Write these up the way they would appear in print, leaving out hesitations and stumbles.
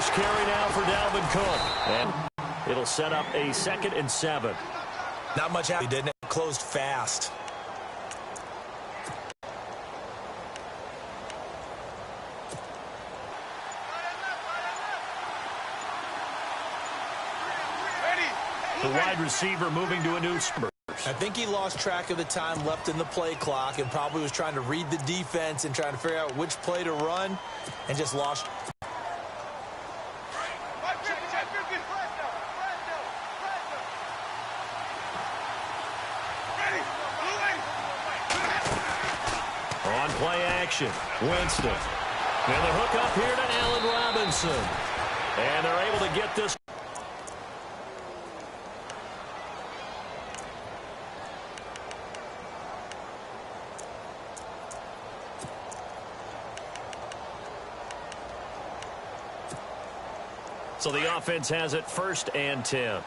first carry now for Dalvin Cook. And it'll set up a 2nd and 7. Not much happened, didn't it? Closed fast. The wide receiver moving to a new spot. I think he lost track of the time left in the play clock and probably was trying to read the defense and trying to figure out which play to run and just lost. On play action, Winston. And the hook up here to Allen Robinson. And they're able to get this. So the offense has it 1st and 10.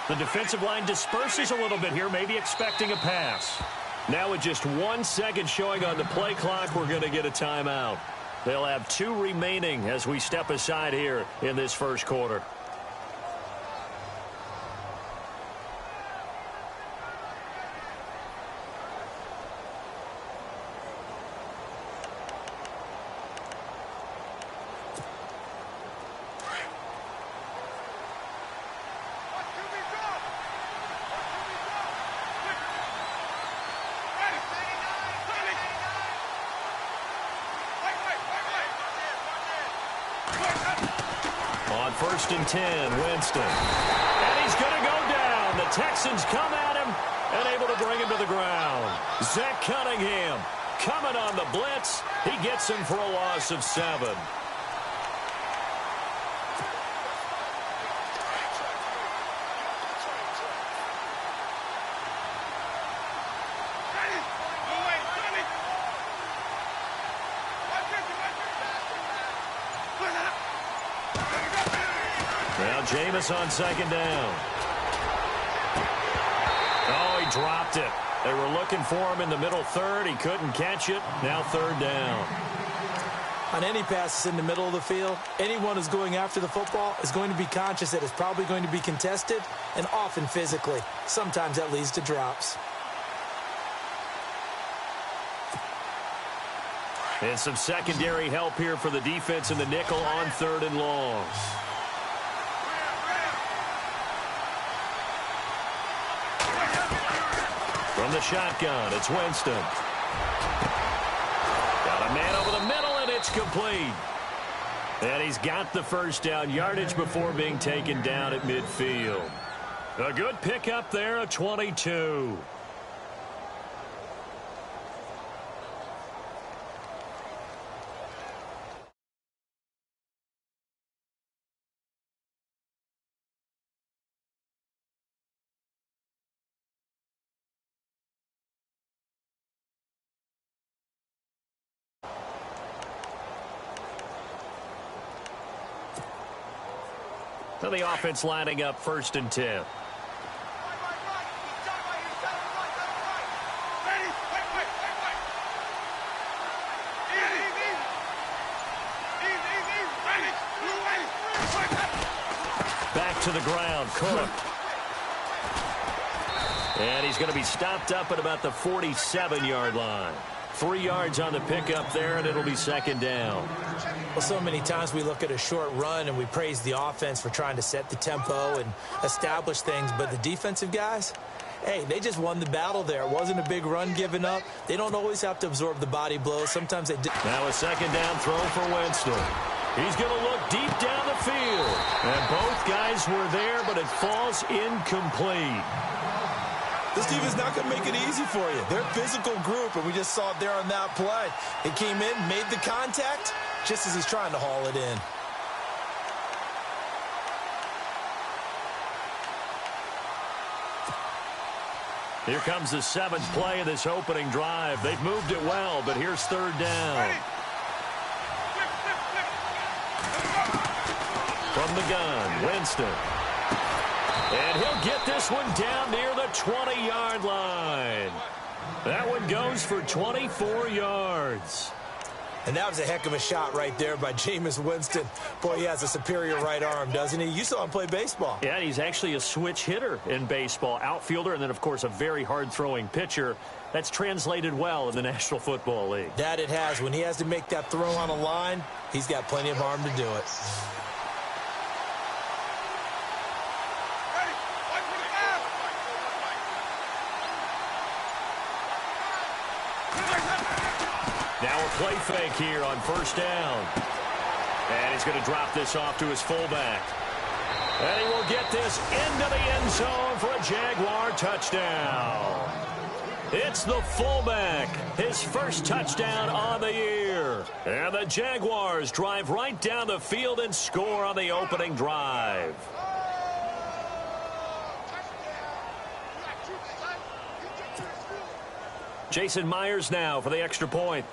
The defensive line disperses a little bit here, maybe expecting a pass. Now with just 1 second showing on the play clock, we're going to get a timeout. They'll have 2 remaining as we step aside here in this first quarter. On 1st and 10, Winston. And he's going to go down. The Texans come at him and able to bring him to the ground. Zach Cunningham coming on the blitz. He gets him for a loss of 7. Now Jameis on 2nd down. Oh, he dropped it. They were looking for him in the middle 3rd. He couldn't catch it. Now 3rd down. On any passes in the middle of the field, anyone who's going after the football is going to be conscious that it's probably going to be contested and often physically. Sometimes that leads to drops. And some secondary help here for the defense in the nickel on 3rd and longs. From the shotgun, it's Winston. Got a man over the middle, and it's complete. And he's got the first down yardage before being taken down at midfield. A good pickup there, a 22. So the offense lining up 1st and 10. Back to the ground, Cook. And he's going to be stopped up at about the 47-yard line. 3 yards on the pickup there, and it'll be 2nd down. Well, so many times we look at a short run and we praise the offense for trying to set the tempo and establish things, but the defensive guys, hey, they just won the battle there. It wasn't a big run given up. They don't always have to absorb the body blows. Sometimes they do. Now a 2nd down throw for Winston. He's going to look deep down the field. And both guys were there, but it falls incomplete. This team is not going to make it easy for you. They're a physical group, and we just saw it there on that play. It came in, made the contact, just as he's trying to haul it in. Here comes the 7th play of this opening drive. They've moved it well, but here's 3rd down. From the gun, Winston. And he'll get this one down near the 20-yard line. That one goes for 24 yards. And that was a heck of a shot right there by Jameis Winston. Boy, he has a superior right arm, doesn't he? You saw him play baseball. Yeah, he's actually a switch hitter in baseball. Outfielder, and then, of course, a very hard-throwing pitcher. That's translated well in the National Football League. That it has. When he has to make that throw on a line, he's got plenty of arm to do it. Now a play fake here on first down. And he's going to drop this off to his fullback. And he will get this into the end zone for a Jaguar touchdown. It's the fullback, his first touchdown on the year. And the Jaguars drive right down the field and score on the opening drive. Jason Myers now for the extra point.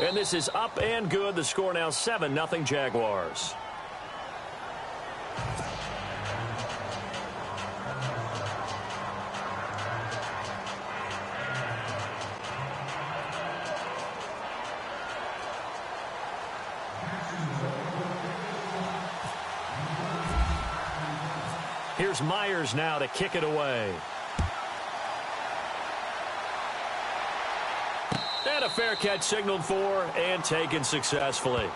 And this is up and good. The score now 7-0 Jaguars. Here's Myers now to kick it away. And a fair catch signaled for and taken successfully.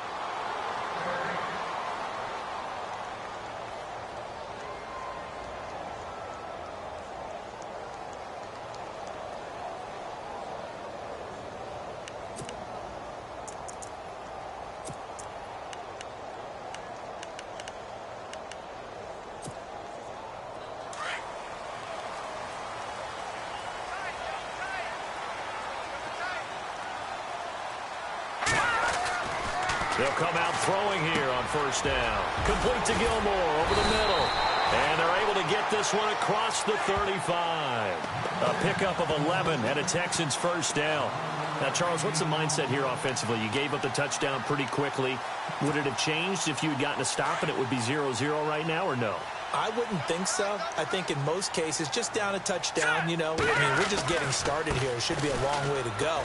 They'll come out throwing here on first down. Complete to Gilmore over the middle. And they're able to get this one across the 35. A pickup of 11 and a Texans first down. Now, Charles, what's the mindset here offensively? You gave up the touchdown pretty quickly. Would it have changed if you had gotten a stop and it would be 0-0 right now, or no? I wouldn't think so. I think in most cases, just down a touchdown, you know, I mean, we're just getting started here. It should be a long way to go.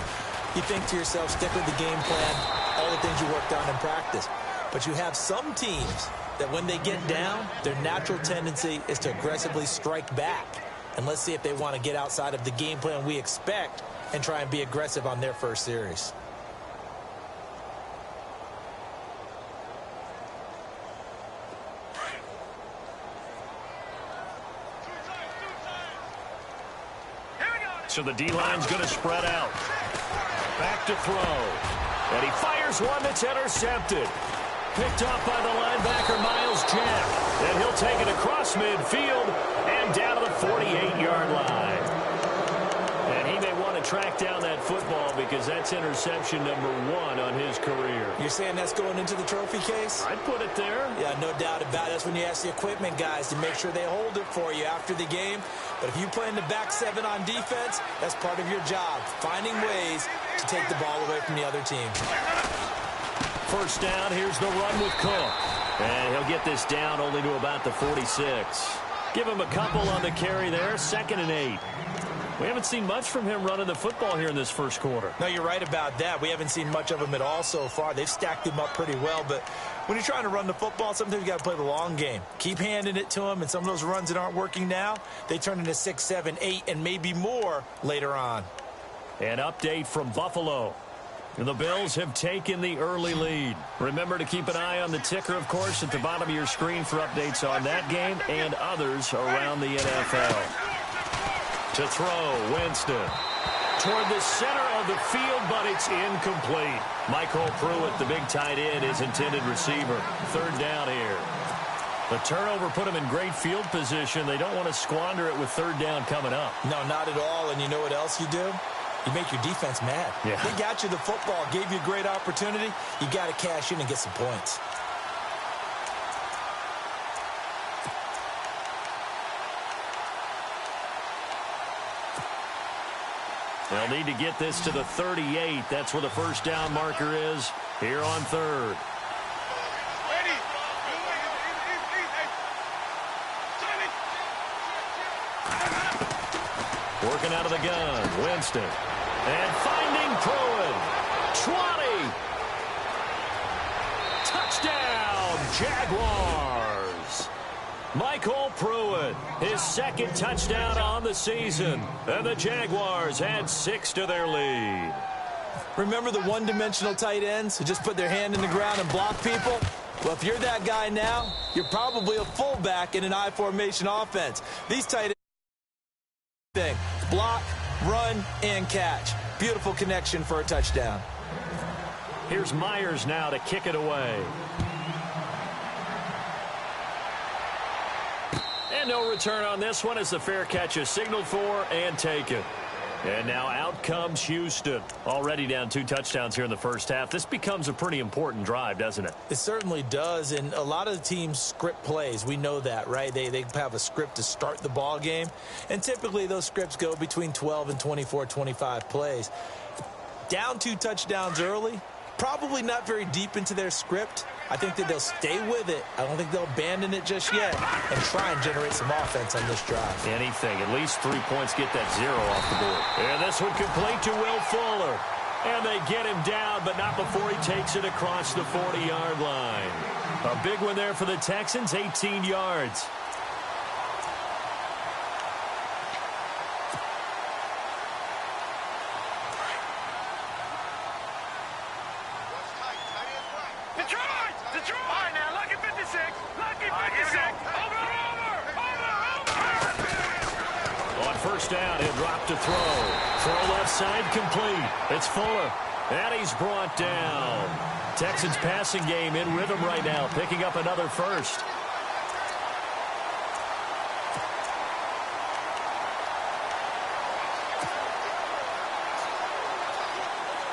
You think to yourself, stick with the game plan, all the things you worked on in practice. But you have some teams that when they get down, their natural tendency is to aggressively strike back. And let's see if they want to get outside of the game plan we expect and try and be aggressive on their first series. So the D-line's going to spread out. Back to throw. And he fires one that's intercepted. Picked off by the linebacker, Miles Jack. And he'll take it across midfield and down to the 48-yard line. And he may want to track down that football because that's interception number 1 on his career. You're saying that's going into the trophy case? I'd put it there. Yeah, no doubt about it. That's when you ask the equipment guys to make sure they hold it for you after the game. But if you play in the back 7 on defense, that's part of your job, finding ways to take the ball away from the other team. First down, here's the run with Cook. And he'll get this down only to about the 46. Give him a couple on the carry there, 2nd and 8. We haven't seen much from him running the football here in this first quarter. No, you're right about that. We haven't seen much of him at all so far. They've stacked him up pretty well, but when you're trying to run the football, sometimes you got to play the long game. Keep handing it to him, and some of those runs that aren't working now, they turn into 6, 7, 8, and maybe more later on. An update from Buffalo. The Bills have taken the early lead. Remember to keep an eye on the ticker, of course, at the bottom of your screen for updates on that game and others around the NFL. To throw, Winston. Toward the center of the field, but it's incomplete. Michael Pruitt, the big tight end, his intended receiver. 3rd down here. The turnover put them in great field position. They don't want to squander it with 3rd down coming up. No, not at all. And you know what else you do? You make your defense mad. Yeah. They got you the football, gave you a great opportunity. You got to cash in and get some points. They'll need to get this to the 38. That's where the first down marker is here on 3rd. Working out of the gun, Winston. And finding Pruitt. 20. Touchdown, Jaguars. Michael Pruitt, his second touchdown on the season. And the Jaguars add 6 to their lead. Remember the one-dimensional tight ends who just put their hand in the ground and block people? Well, if you're that guy now, you're probably a fullback in an I formation offense. These tight ends block, run, and catch. Beautiful connection for a touchdown. Here's Myers now to kick it away. And no return on this one as the fair catch is signaled for and taken. And now out comes Houston. Already down 2 touchdowns here in the first half. This becomes a pretty important drive, doesn't it? It certainly does, and a lot of the teams script plays. We know that, right? They have a script to start the ball game, and typically those scripts go between 12 and 24, 25 plays. Down 2 touchdowns early, probably not very deep into their script. I think that they'll stay with it. I don't think they'll abandon it just yet and try and generate some offense on this drive. Anything. At least 3 points, get that 0 off the board. And this one complete to Will Fuller. And they get him down, but not before he takes it across the 40-yard line. A big one there for the Texans, 18 yards. Down, he'll drop to throw. Throw left side complete. It's Fuller. And he's brought down. Texans passing game in rhythm right now, picking up another first.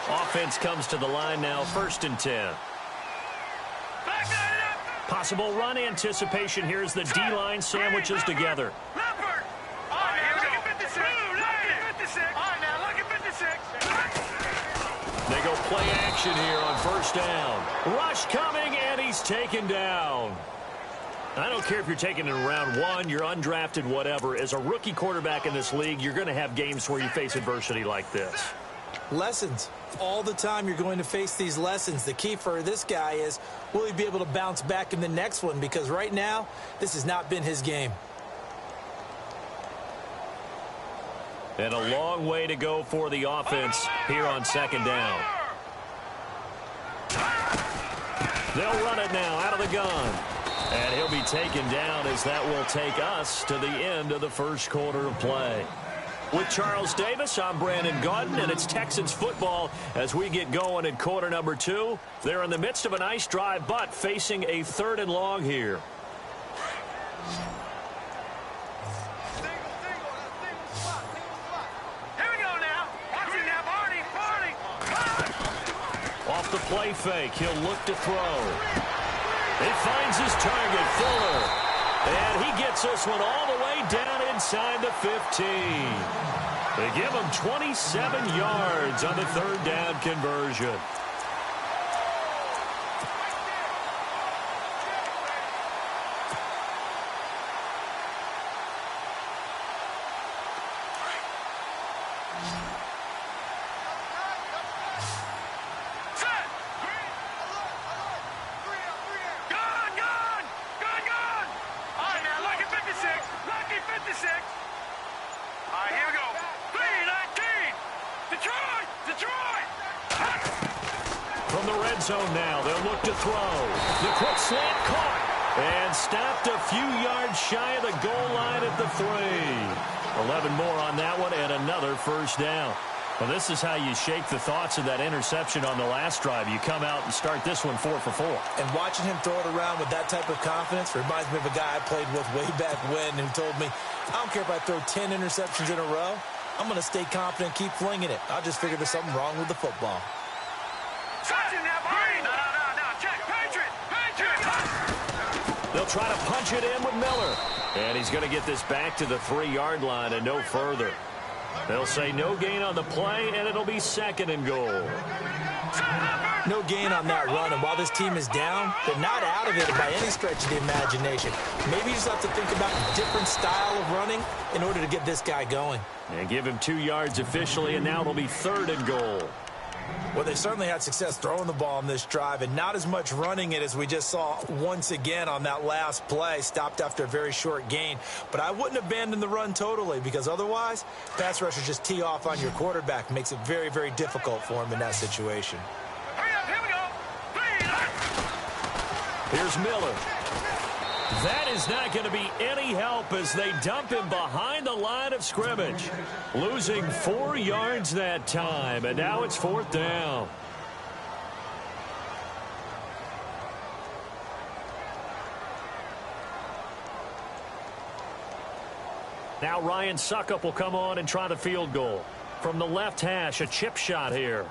Offense comes to the line now, 1st and 10. Possible run anticipation. Here's the D-line sandwiches together. They go play action here on 1st down. Rush coming, and he's taken down. I don't care if you're taken in round 1, you're undrafted, whatever. As a rookie quarterback in this league, you're going to have games where you face adversity like this. Lessons. All the time you're going to face these lessons. The key for this guy is, will he be able to bounce back in the next one? Because right now, this has not been his game. And a long way to go for the offense here on 2nd down. They'll run it now out of the gun. And he'll be taken down as that will take us to the end of the first quarter of play. With Charles Davis, I'm Brandon Gaudin, and it's Texans football as we get going in quarter number 2. They're in the midst of a nice drive, but facing a 3rd and long here. Off the play fake, he'll look to throw. He finds his target, Fuller. And he gets this one all the way down inside the 15. They give him 27 yards on the 3rd down conversion. From the red zone now, they'll look to throw. The quick slant caught and stopped a few yards shy of the goal line at the 3. 11 more on that one and another 1st down. Well, this is how you shake the thoughts of that interception on the last drive. You come out and start this one 4 for 4. And watching him throw it around with that type of confidence reminds me of a guy I played with way back when who told me, I don't care if I throw 10 interceptions in a row. I'm going to stay confident, keep flinging it. I'll just figure there's something wrong with the football. They'll try to punch it in with Miller. And he's going to get this back to the 3-yard line and no further. They'll say no gain on the play, and it'll be 2nd and goal. No gain on that run, and while this team is down, they're not out of it by any stretch of the imagination. Maybe you just have to think about a different style of running in order to get this guy going. And give him 2 yards officially, and now it'll be 3rd and goal. Well, they certainly had success throwing the ball on this drive, and not as much running it as we just saw once again on that last play. Stopped after a very short gain. But I wouldn't abandon the run totally, because otherwise, pass rushers just tee off on your quarterback. Makes it very, very difficult for him in that situation. Here's Miller. That is not going to be any help as they dump him behind the line of scrimmage. Losing 4 yards that time, and now it's 4th down. Now Ryan Suckup will come on and try the field goal. From the left hash, a chip shot here.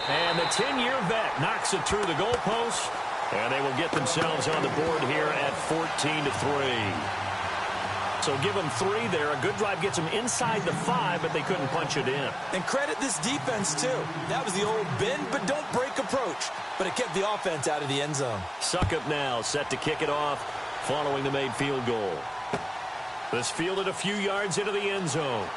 And the 10-year vet knocks it through the goalpost, and they will get themselves on the board here at 14-3. So give them 3 there. A good drive gets them inside the 5, but they couldn't punch it in. And credit this defense, too. That was the old bend but don't break approach, but it kept the offense out of the end zone. Suckup now set to kick it off following the made field goal. This fielded a few yards into the end zone.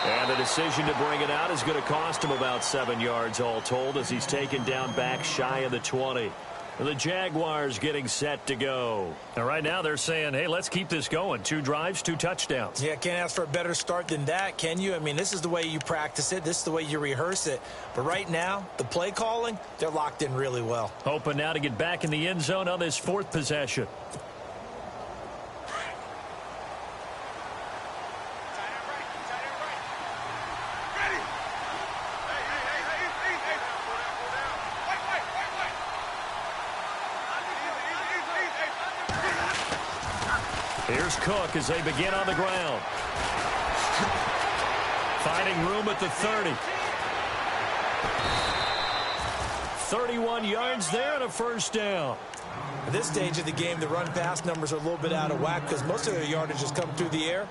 And the decision to bring it out is going to cost him about 7 yards all told as he's taken down back shy of the 20. The Jaguars getting set to go. And right now they're saying, hey, let's keep this going. 2 drives, 2 touchdowns. Yeah, can't ask for a better start than that, can you? I mean, this is the way you practice it. This is the way you rehearse it. But right now, the play calling, they're locked in really well. Hoping now to get back in the end zone on this 4th possession. Here's Cook as they begin on the ground. Finding room at the 30. 31 yards there and a 1st down. At this stage of the game, the run-pass numbers are a little bit out of whack because most of their yardage has come through the air.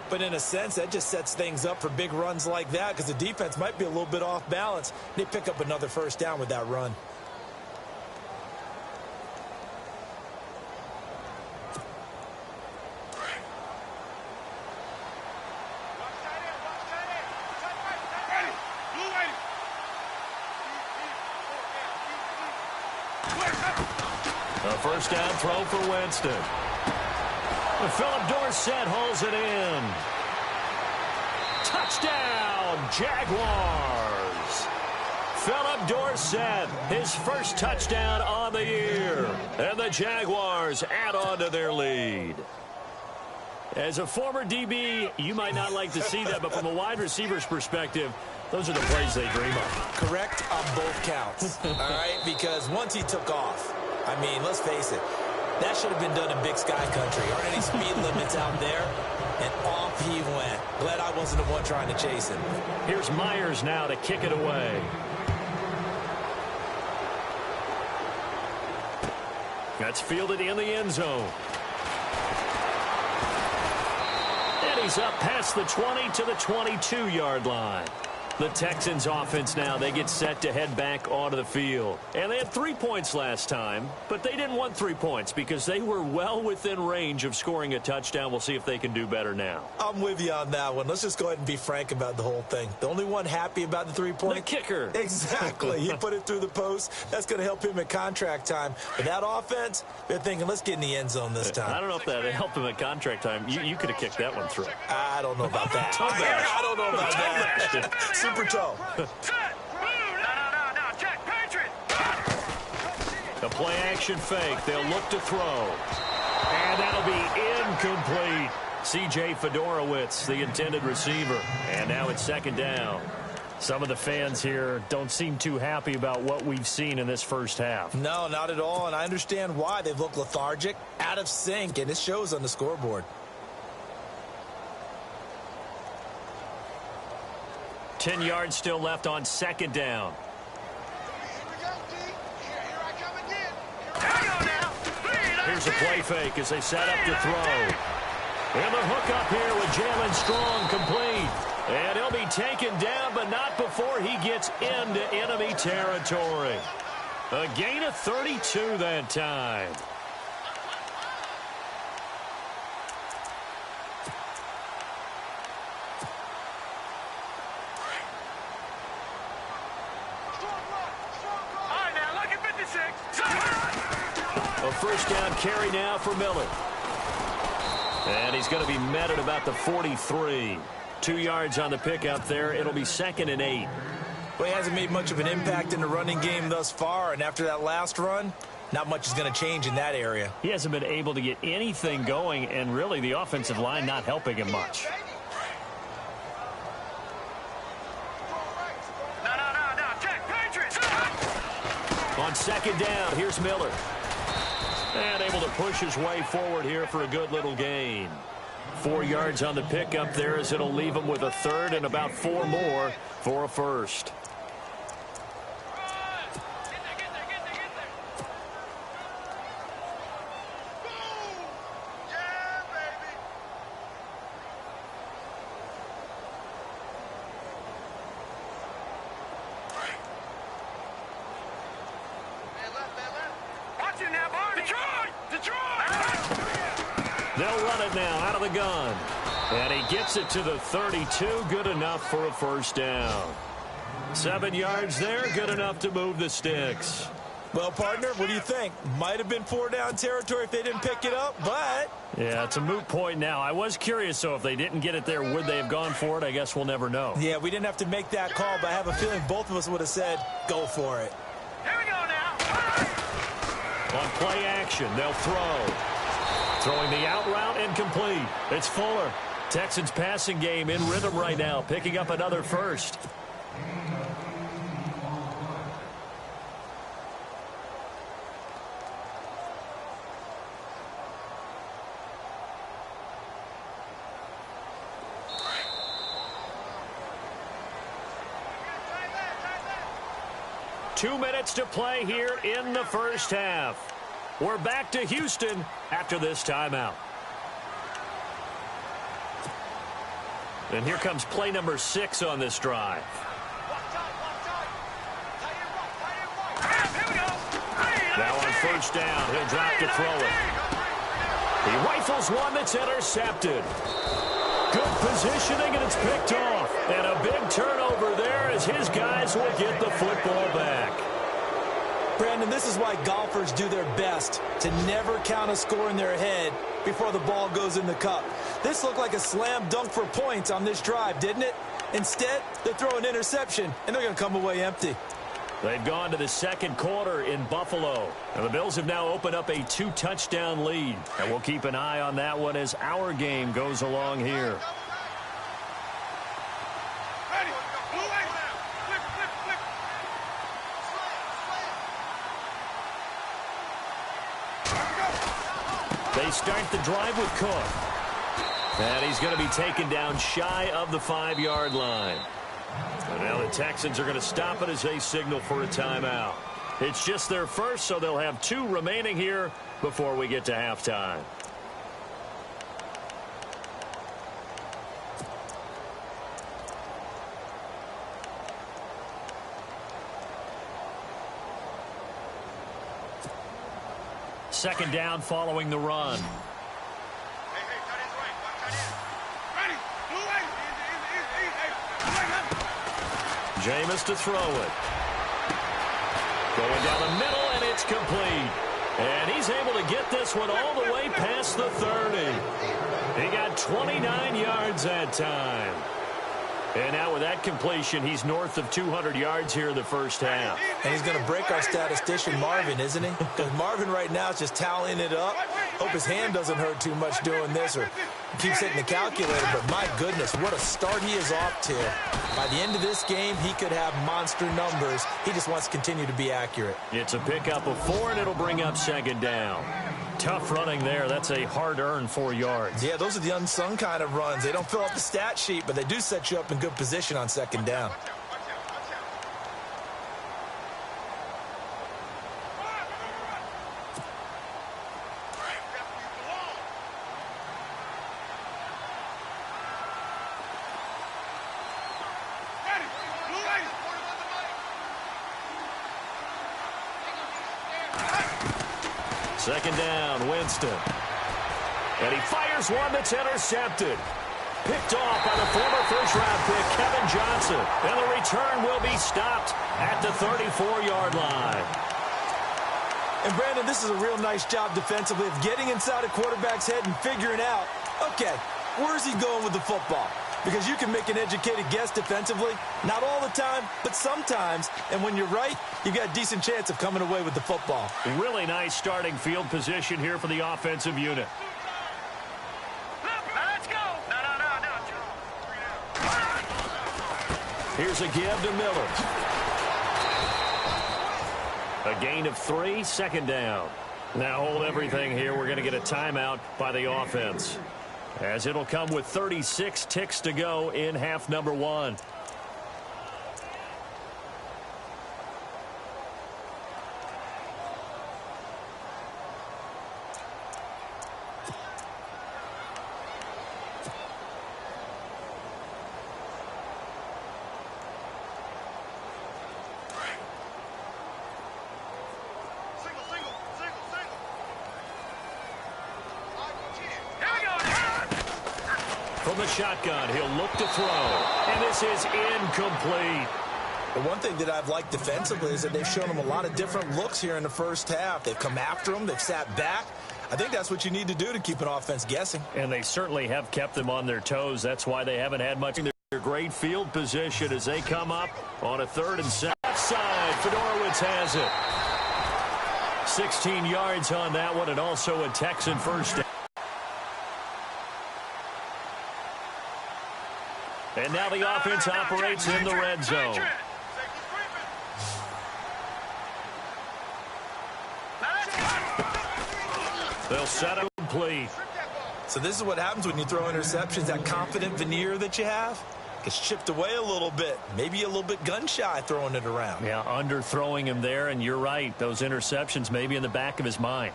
But in a sense, that just sets things up for big runs like that because the defense might be a little bit off balance. They pick up another 1st down with that run. A 1st down throw for Winston. Philip Dorsett hauls it in. Touchdown, Jaguars. Philip Dorsett, his 1st touchdown on the year. And the Jaguars add on to their lead. As a former DB, you might not like to see that, but from a wide receiver's perspective, those are the plays they dream of. Correct on both counts, all right? Because once he took off, I mean, let's face it, that should have been done in Big Sky Country. Aren't any speed limits out there? And off he went. Glad I wasn't the one trying to chase him. Here's Myers now to kick it away. That's fielded in the end zone. And he's up past the 20 to the 22-yard line. The Texans offense now, they get set to head back onto the field. And they had 3 points last time, but they didn't want 3 points because they were well within range of scoring a touchdown. We'll see if they can do better now. I'm with you on that one. Let's just go ahead and be frank about the whole thing. The only one happy about the 3-point? The kicker. Exactly. He put it through the post. That's going to help him at contract time. But that offense, they're thinking, let's get in the end zone this time. I don't know if that helped him at contract time. You could have kicked that one through. I don't know about that. I don't know about that. Super toe. The play action fake. They'll look to throw. And that'll be incomplete. C.J. Fedorowicz, the intended receiver. And now it's 2nd down. Some of the fans here don't seem too happy about what we've seen in this 1st half. No, not at all. And I understand why. They've looked lethargic, out of sync, and it shows on the scoreboard. 10 yards still left on 2nd down. Here's a play fake as they set up to throw. And the hook up here with Jalen Strong complete. And he'll be taken down, but not before he gets into enemy territory. A gain of 32 that time. A first down carry now for Miller. And he's going to be met at about the 43. 2 yards on the pickup there. It'll be 2nd and 8. Well, he hasn't made much of an impact in the running game thus far, and after that last run, not much is going to change in that area. He hasn't been able to get anything going, and really the offensive line not helping him much. On 2nd down, here's Miller. And able to push his way forward here for a good little gain. 4 yards on the pickup there as it'll leave him with a 3rd and about 4 more for a first. They'll run it now out of the gun. And he gets it to the 32. Good enough for a first down. 7 yards there. Good enough to move the sticks. Well, partner, what do you think? Might have been 4-down territory if they didn't pick it up, but... Yeah, it's a moot point now. I was curious, so if they didn't get it there, would they have gone for it? I guess we'll never know. Yeah, we didn't have to make that call, but I have a feeling both of us would have said, go for it. Here we go now. On play action, they'll throw. Throwing the out route incomplete. It's Fuller. Texans passing game in rhythm right now, picking up another first. Two minutes to play here in the first half. We're back to Houston after this timeout. And here comes play number 6 on this drive. Now on first down, he'll drop to throw it. He rifles one that's intercepted. Good positioning, and it's picked off. And a big turnover there as his guys will get the football back. Brandon, this is why golfers do their best to never count a score in their head before the ball goes in the cup. This looked like a slam dunk for points on this drive, didn't it? Instead, they throw an interception, and they're going to come away empty. They've gone to the second quarter in Buffalo. And the Bills have now opened up a 2-touchdown lead. And we'll keep an eye on that one as our game goes along here. They start the drive with Cook. And he's going to be taken down shy of the 5-yard line. And now the Texans are going to stop it as they signal for a timeout. It's just their first, so they'll have 2 remaining here before we get to halftime. Second down following the run. Jameis to throw it. Going down the middle, and it's complete. And he's able to get this one all the way past the 30. He got 29 yards that time. And now with that completion, he's north of 200 yards here in the first half. And he's going to break our statistician, Marvin, isn't he? Because Marvin right now is just tallying it up. Hope his hand doesn't hurt too much doing this or keeps hitting the calculator. But my goodness, what a start he is off to. By the end of this game, he could have monster numbers. He just wants to continue to be accurate. It's a pickup of 4, and it'll bring up second down. Tough running there. That's a hard-earned 4 yards. Yeah, those are the unsung kind of runs. They don't fill up the stat sheet, but they do set you up in good position on second down. Second down, Winston. And he fires one that's intercepted. Picked off by the former first-round pick, Kevin Johnson. And the return will be stopped at the 34-yard line. And, Brandon, this is a real nice job defensively of getting inside a quarterback's head and figuring out, okay, where's he going with the football? Because you can make an educated guess defensively. Not all the time, but sometimes. And when you're right, you've got a decent chance of coming away with the football. Really nice starting field position here for the offensive unit. Let's go. Here's a give to Miller. A gain of 3, second down. Now hold everything here. We're going to get a timeout by the offense, as it'll come with 36 ticks to go in half number 1. From the shotgun, he'll look to throw. And this is incomplete. The one thing that I've liked defensively is that they've shown them a lot of different looks here in the first half. They've come after them. They've sat back. I think that's what you need to do to keep an offense guessing. And they certainly have kept them on their toes. That's why they haven't had much in their great field position as they come up on a 3rd and 7. Left side, Fedorowicz has it. 16 yards on that one, and also a Texan first down. And now the offense operates in the red zone. They'll set it complete. So this is what happens when you throw interceptions. That confident veneer that you have gets chipped away a little bit. Maybe a little bit gun-shy throwing it around. Yeah, underthrowing him there, and you're right. Those interceptions may be in the back of his mind.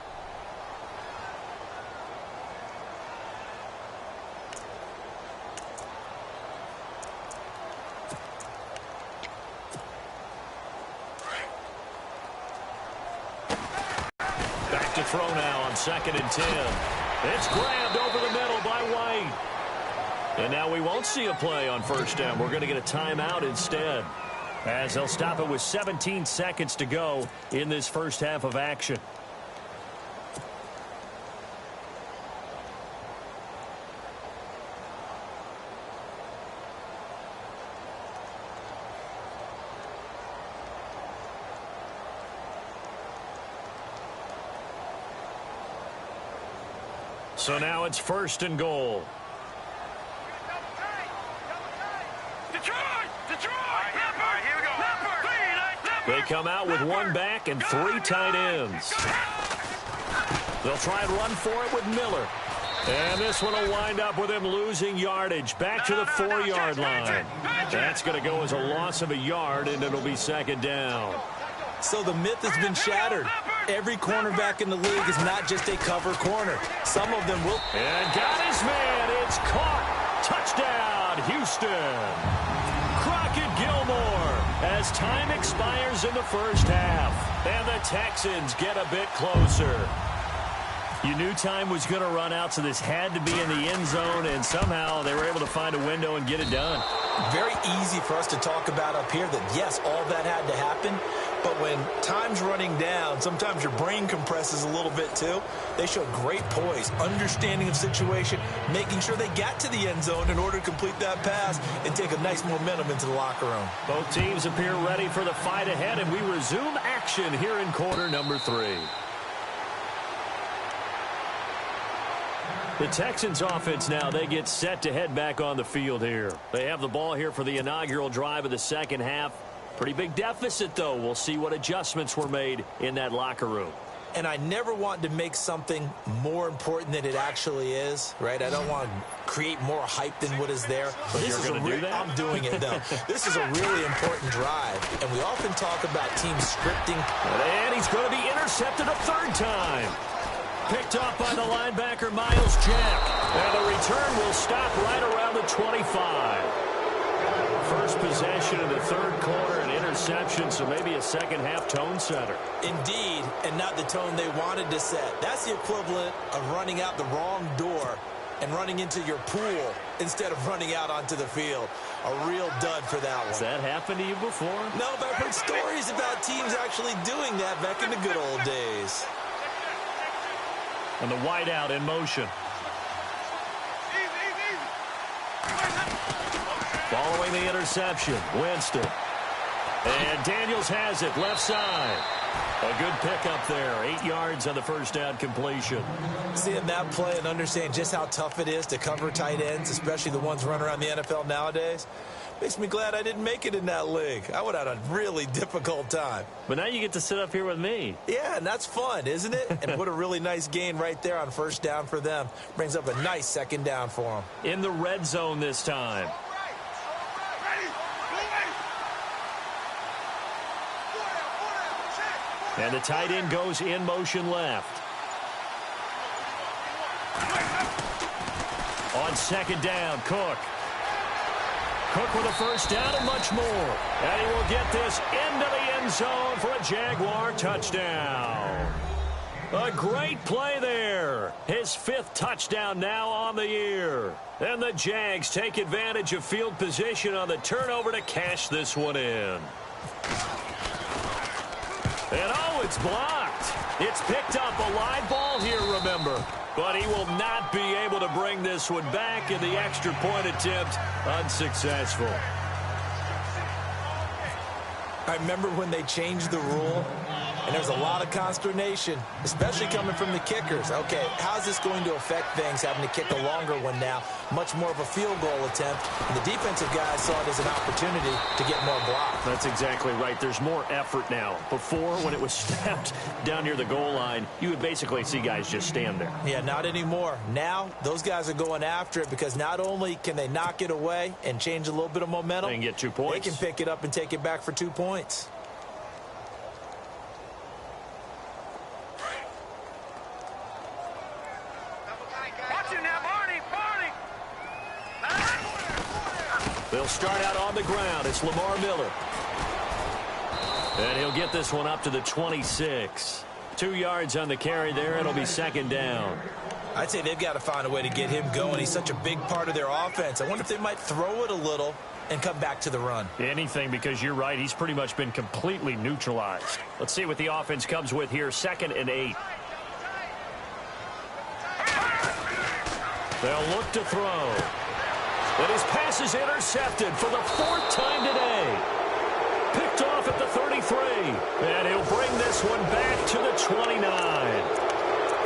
To throw now on 2nd and 10. It's grabbed over the middle by White. And now we won't see a play on first down. We're going to get a timeout instead, as they'll stop it with 17 seconds to go in this first half of action. So now it's 1st and goal. They come out with 1 back and 3 tight ends. They'll try and run for it with Miller. And this one will wind up with him losing yardage back to the 4-yard line. That's going to go as a loss of a yard, and it'll be 2nd down. So the myth has been shattered. Every cornerback in the league is not just a cover corner. Some of them will. And got his man. It's caught. Touchdown, Houston. Crockett Gilmore as time expires in the first half. And the Texans get a bit closer. You knew time was going to run out, so this had to be in the end zone, and somehow they were able to find a window and get it done. Very easy for us to talk about up here that, yes, all that had to happen. But when time's running down, sometimes your brain compresses a little bit too. They showed great poise, understanding of situation, making sure they got to the end zone in order to complete that pass and take a nice momentum into the locker room. Both teams appear ready for the fight ahead, and we resume action here in quarter number 3. The Texans offense now, they get set to head back on the field here. They have the ball here for the inaugural drive of the second half. Pretty big deficit, though. We'll see what adjustments were made in that locker room. And I never want to make something more important than it actually is, right? I don't want to create more hype than what is there. But this is do that? I'm doing it, though. This is a really important drive, and we often talk about team scripting. And he's going to be intercepted a 3rd time. Picked off by the linebacker, Miles Jack. And the return will stop right around the 25. First possession of the 3rd quarter, an interception. interception, so maybe a second-half tone setter. Indeed, and not the tone they wanted to set. That's the equivalent of running out the wrong door and running into your pool instead of running out onto the field. A real dud for that one. Has that happened to you before? No, but I've heard stories about teams actually doing that back in the good old days. And the wideout in motion. Following the interception, Winston. And Daniels has it, left side. A good pickup there, 8 yards on the first down completion. Seeing that play and understanding just how tough it is to cover tight ends, especially the ones running around the NFL nowadays, makes me glad I didn't make it in that league. I would have had a really difficult time. But now you get to sit up here with me. Yeah, and that's fun, isn't it? And what a really nice gain right there on first down for them. Brings up a nice second down for them. In the red zone this time. And the tight end goes in motion left. On second down, Cook. Cook with a first down and much more. And he will get this into the end zone for a Jaguar touchdown. A great play there. His 5th touchdown now on the year. And the Jags take advantage of field position on the turnover to cash this one in. And oh, it's blocked. It's picked up, a live ball here, remember. But he will not be able to bring this one back, and the extra point attempt unsuccessful. I remember when they changed the rule, and there was a lot of consternation, especially coming from the kickers. Okay, how's this going to affect things, having to kick a longer one now? Much more of a field goal attempt. And the defensive guys saw it as an opportunity to get more blocks. That's exactly right. There's more effort now. Before, when it was snapped down near the goal line, you would basically see guys just stand there. Yeah, not anymore. Now, those guys are going after it because not only can they knock it away and change a little bit of momentum, they can get 2 points. They can pick it up and take it back for 2 points. They'll start out on the ground. It's Lamar Miller. And he'll get this one up to the 26. 2 yards on the carry there. It'll be second down. I'd say they've got to find a way to get him going. He's such a big part of their offense. I wonder if they might throw it a little and come back to the run. Anything, because you're right. He's pretty much been completely neutralized. Let's see what the offense comes with here. 2nd and 8. They'll look to throw. But his pass is intercepted for the 4th time today. Picked off at the 33. And he'll bring this one back to the 29.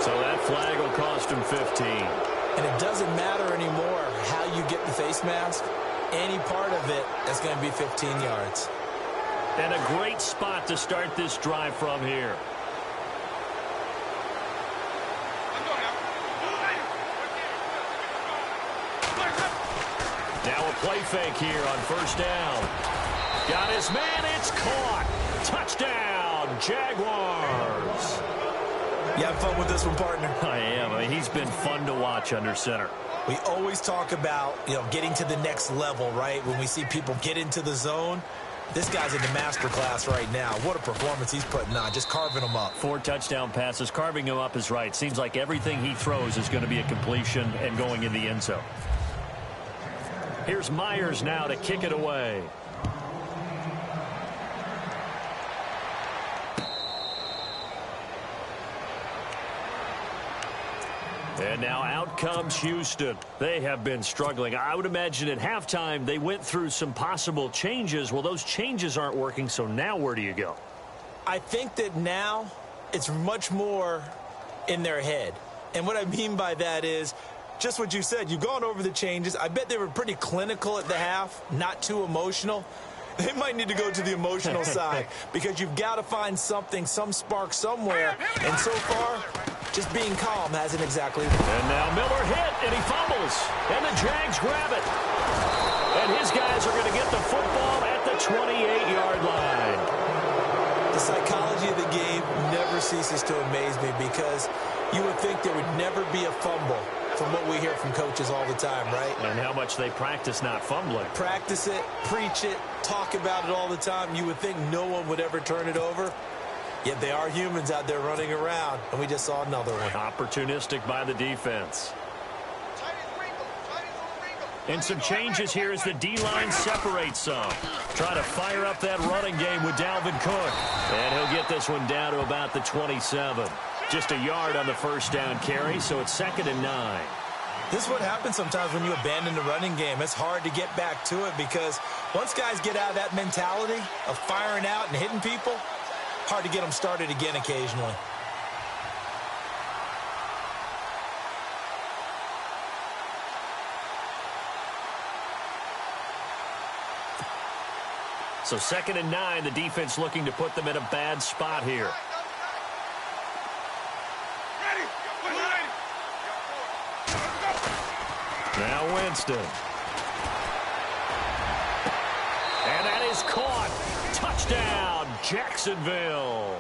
So that flag will cost him 15. And it doesn't matter anymore how you get the face mask. Any part of it is going to be 15 yards. And a great spot to start this drive from here. Now a play fake here on first down. Got his man, it's caught. Touchdown, Jaguars. You have fun with this one, partner? I am. I mean, he's been fun to watch under center. We always talk about, getting to the next level, right? When we see people get into the zone. This guy's in the master class right now. What a performance he's putting on, just carving them up. 4 touchdown passes. Carving him up is right. Seems like everything he throws is going to be a completion and going in the end zone. Here's Myers now to kick it away. And now out comes Houston. They have been struggling. I would imagine at halftime they went through some possible changes. Well, those changes aren't working, so now where do you go? I think that now it's much more in their head. And what I mean by that is just what you said. You've gone over the changes. I bet they were pretty clinical at the half, not too emotional. They might need to go to the emotional side because you've got to find something, some spark somewhere. And so far, just being calm hasn't exactly worked. And now Miller hit, and he fumbles. And the Jags grab it. And his guys are going to get the football at the 28-yard line. The psychology of the game never ceases to amaze me because you would think there would never be a fumble from what we hear from coaches all the time, right? And how much they practice not fumbling. Practice it, preach it, talk about it all the time. You would think no one would ever turn it over. Yet they are humans out there running around, and we just saw another one. Opportunistic by the defense. And some changes here as the D-line separates some. Try to fire up that running game with Dalvin Cook. And he'll get this one down to about the 27. Just a yard on the first down carry, so it's 2nd and 9. This is what happens sometimes when you abandon the running game. It's hard to get back to it because once guys get out of that mentality of firing out and hitting people, hard to get them started again occasionally. So 2nd and 9, the defense looking to put them in a bad spot here. Now Winston. And that is caught. Touchdown, Jacksonville.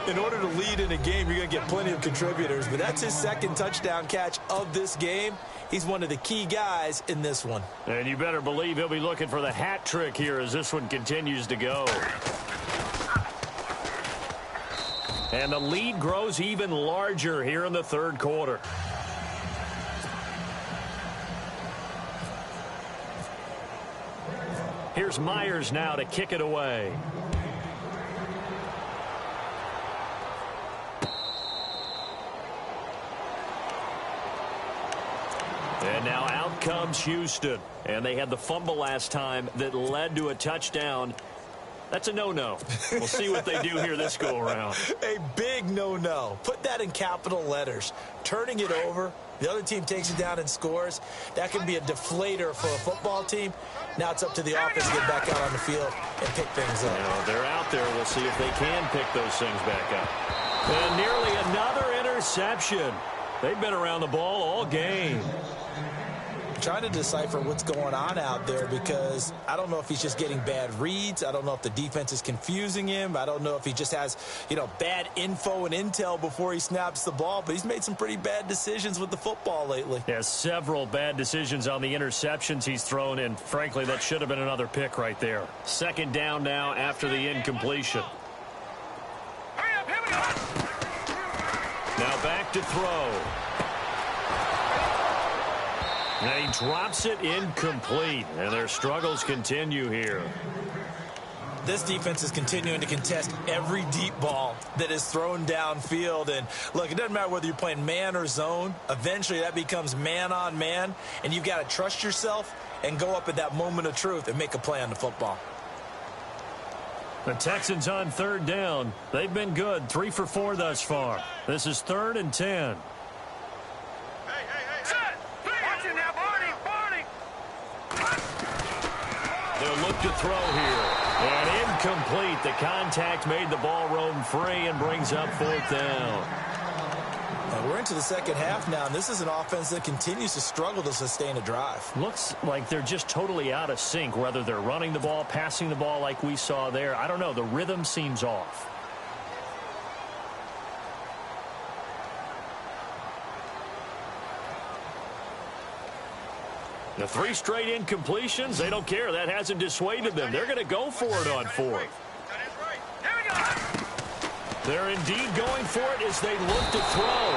In order to lead in a game, you're going to get plenty of contributors, but that's his 2nd touchdown catch of this game. He's one of the key guys in this one. And you better believe he'll be looking for the hat trick here as this one continues to go. And the lead grows even larger here in the 3rd quarter. Here's Myers now to kick it away. And now out comes Houston. And they had the fumble last time that led to a touchdown. That's a no-no. We'll see what they do here this go-around. A big no-no. Put that in capital letters. Turning it over, the other team takes it down and scores. That can be a deflator for a football team. Now it's up to the offense to get back out on the field and pick things up. Now, they're out there. We'll see if they can pick those things back up. And nearly another interception. They've been around the ball all game. Trying to decipher what's going on out there because I don't know if he's just getting bad reads. I don't know if the defense is confusing him. I don't know if he just has, bad info and intel before he snaps the ball. But he's made some pretty bad decisions with the football lately. He has several bad decisions on the interceptions he's thrown, and frankly, that should have been another pick right there. 2nd down now after the incompletion. Now back to throw. And he drops it incomplete, and their struggles continue here. This defense is continuing to contest every deep ball that is thrown downfield. And, look, it doesn't matter whether you're playing man or zone. Eventually, that becomes man-on-man, and you've got to trust yourself and go up at that moment of truth and make a play on the football. The Texans on 3rd down. They've been good, 3 for 4 thus far. This is 3rd and 10. They'll look to throw here. And incomplete. The contact made the ball roam free and brings up 4th down. And we're into the 2nd half now, and this is an offense that continues to struggle to sustain a drive. Looks like they're just totally out of sync, whether they're running the ball, passing the ball like we saw there. I don't know. The rhythm seems off. The 3 straight incompletions, they don't care. That hasn't dissuaded them. They're going to go for it on 4th. They're indeed going for it as they look to throw.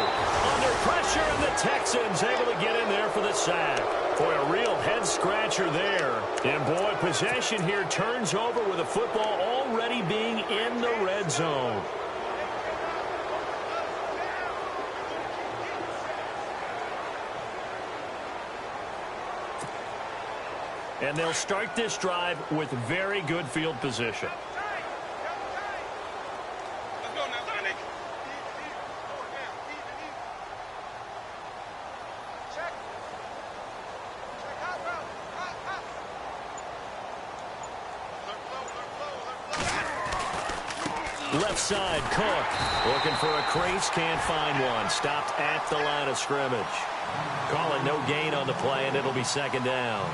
Under pressure, and the Texans able to get in there for the sack. Boy, a real head-scratcher there. And, boy, possession here turns over with the football already being in the red zone. And they'll start this drive with very good field position. Left side, Cook. Looking for a crease, can't find one. Stopped at the line of scrimmage. Call it no gain on the play, and it'll be 2nd down.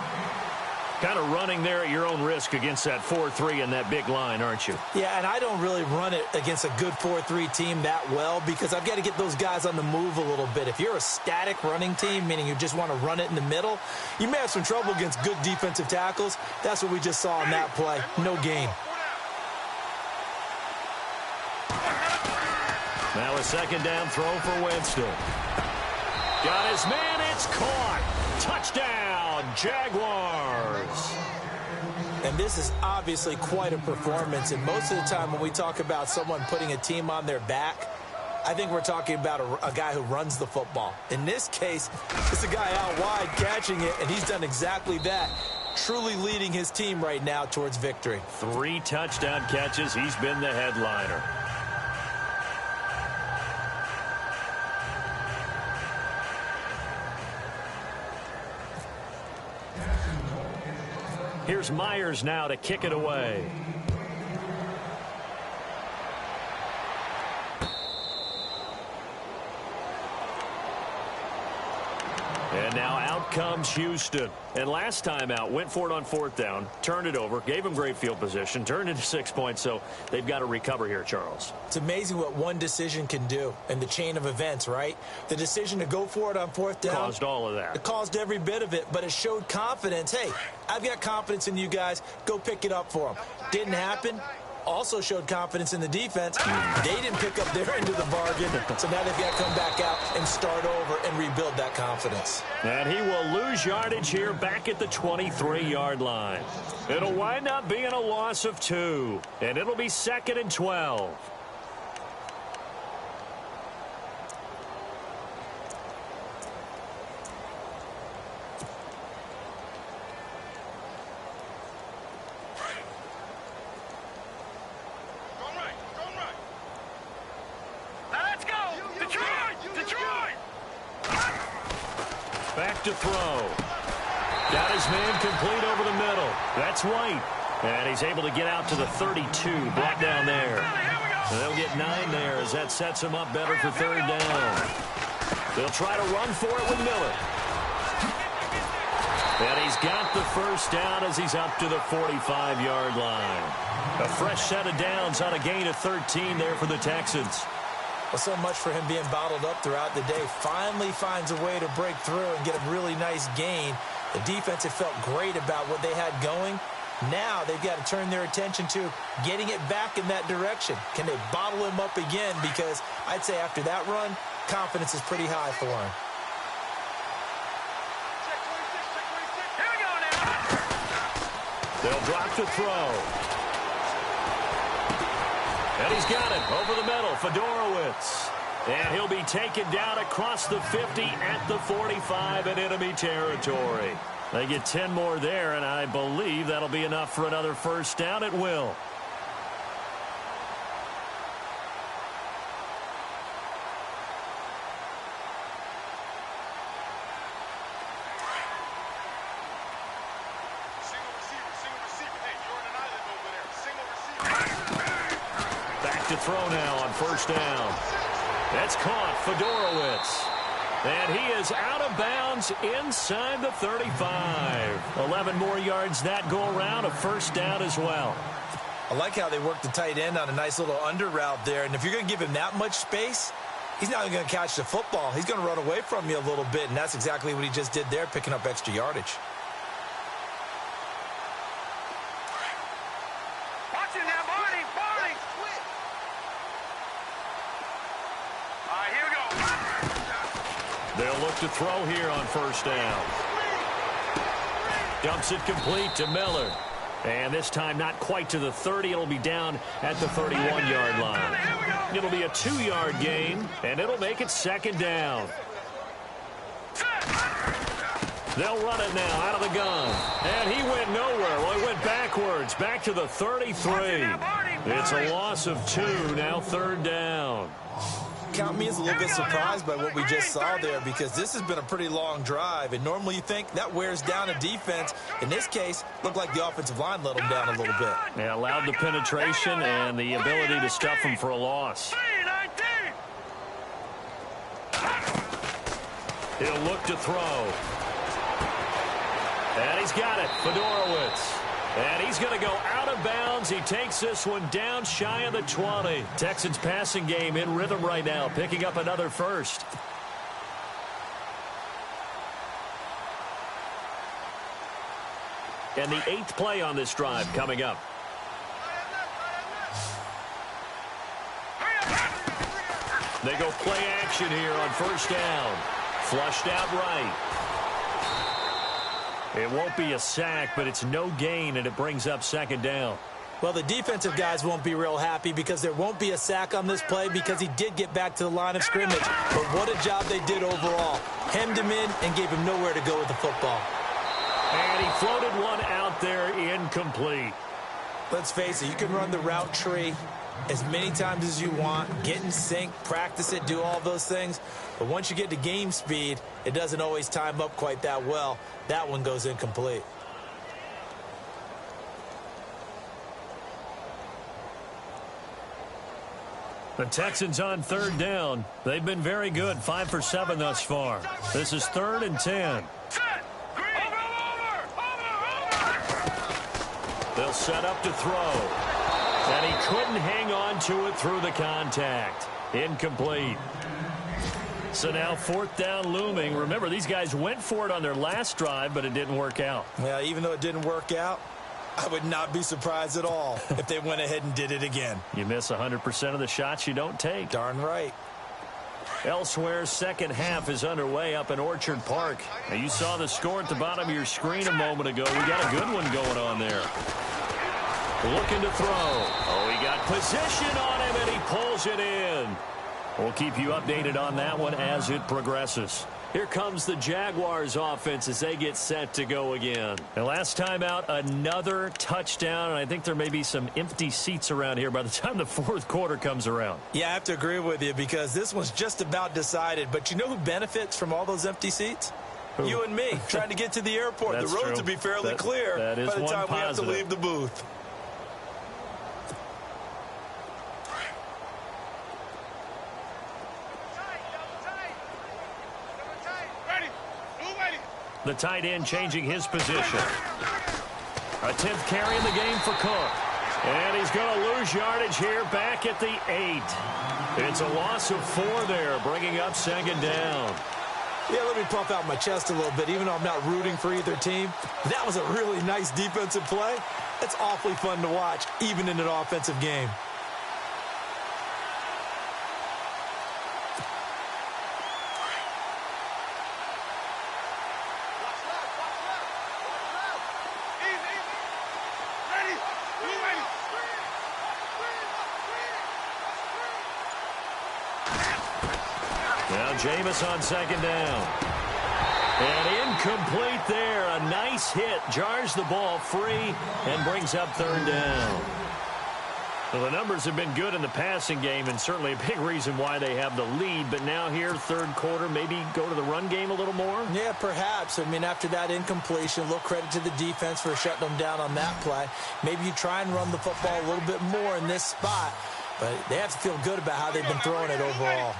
Kind of running there at your own risk against that 4-3 and that big line, aren't you? Yeah, and I don't really run it against a good 4-3 team that well because I've got to get those guys on the move a little bit. If you're a static running team, meaning you just want to run it in the middle, you may have some trouble against good defensive tackles. That's what we just saw in that play. No gain. Now a second down throw for Winston. Got his man, it's caught. Touchdown, Jaguars. And this is obviously quite a performance. And most of the time when we talk about someone putting a team on their back, I think we're talking about a guy who runs the football. In this case, it's a guy out wide catching it, and he's done exactly that, truly leading his team right now towards victory. 3 touchdown catches. He's been the headliner. Here's Myers now to kick it away. And now out comes Houston. And last time out, went for it on 4th down, turned it over, gave him great field position, turned into 6 points, so they've got to recover here, Charles. It's amazing what one decision can do in the chain of events, right? The decision to go for it on 4th down. Caused all of that. It caused every bit of it, but it showed confidence. Hey, I've got confidence in you guys. Go pick it up for them. Didn't happen. Also showed confidence in the defense. They didn't pick up their end of the bargain, so now they've got to come back out and start over and rebuild that confidence. And he will lose yardage here back at the 23-yard line. It'll wind up being a loss of 2, and it'll be 2nd and 12. Back to throw. Got his man complete over the middle. That's White. And he's able to get out to the 32. Brought down there. And they'll get 9 there as that sets him up better for 3rd down. They'll try to run for it with Miller. And he's got the first down as he's up to the 45-yard line. A fresh set of downs on a gain of 13 there for the Texans. Well, so much for him being bottled up throughout the day. Finally finds a way to break through and get a really nice gain. The defense had felt great about what they had going. Now they've got to turn their attention to getting it back in that direction. Can they bottle him up again? Because I'd say after that run, confidence is pretty high for him. They'll drop to throw. And he's got it over the middle, Fedorowicz. And he'll be taken down across the 50 at the 45 in enemy territory. They get 10 more there, and I believe that'll be enough for another first down at will. To throw now on first down. That's caught, Fedorowicz. And he is out of bounds inside the 35. 11 more yards that go around, a first down as well. I like how they work the tight end on a nice little under route there. And if you're going to give him that much space, he's not going to catch the football. He's going to run away from you a little bit, and that's exactly what he just did there, picking up extra yardage. They'll look to throw here on first down. Dumps it complete to Miller. And this time not quite to the 30. It'll be down at the 31-yard line. It'll be a 2-yard gain, and it'll make it 2nd down. They'll run it now out of the gun. And he went nowhere. Well, he went backwards, back to the 33. It's a loss of 2, now 3rd down. Count me as a little bit surprised by what we just saw there because this has been a pretty long drive, and normally you think that wears down a defense. In this case, looked like the offensive line let them down a little bit. Yeah, allowed the penetration and the ability to stuff them for a loss. He'll look to throw. And he's got it, Fedorowicz. And he's going to go out of bounds. He takes this one down shy of the 20. Texans passing game in rhythm right now, picking up another first. And the 8th play on this drive coming up. They go play action here on first down. Flushed out right. It won't be a sack, but it's no gain, and it brings up second down. Well, the defensive guys won't be real happy because there won't be a sack on this play because he did get back to the line of scrimmage. But what a job they did overall. Hemmed him in and gave him nowhere to go with the football. And he floated one out there incomplete. Let's face it, you can run the route tree as many times as you want, get in sync, practice it, do all those things. But once you get to game speed, it doesn't always time up quite that well. That one goes incomplete. The Texans on third down. They've been very good, 5 for 7 thus far. This is 3rd and 10. They'll set up to throw. And he couldn't hang on to it through the contact. Incomplete. So now 4th down looming. Remember, these guys went for it on their last drive, but it didn't work out. Yeah, even though it didn't work out, I would not be surprised at all if they went ahead and did it again. You miss 100% of the shots you don't take. Darn right. Elsewhere, second half is underway up in Orchard Park. Now, you saw the score at the bottom of your screen a moment ago. We got a good one going on there. Looking to throw. Oh, he got position on him, and he pulls it in. We'll keep you updated on that one as it progresses. Here comes the Jaguars offense as they get set to go again. And last time out, another touchdown, and I think there may be some empty seats around here by the time the 4th quarter comes around. Yeah, I have to agree with you because this one's just about decided. But you know who benefits from all those empty seats? Who? You and me, trying to get to the airport. The roads will be fairly clear that is by the time we have to leave the booth. The tight end changing his position. A 10th carry in the game for Cook. And he's going to lose yardage here back at the 8. It's a loss of 4 there, bringing up second down. Yeah, let me puff out my chest a little bit, even though I'm not rooting for either team. That was a really nice defensive play. It's awfully fun to watch, even in an offensive game. Now Jameis on second down. And incomplete there. A nice hit. Jars the ball free and brings up third down. Well, the numbers have been good in the passing game and certainly a big reason why they have the lead. But now here, third quarter, maybe go to the run game a little more? Yeah, perhaps. I mean, after that incompletion, a little credit to the defense for shutting them down on that play. Maybe you try and run the football a little bit more in this spot. But they have to feel good about how they've been throwing it overall.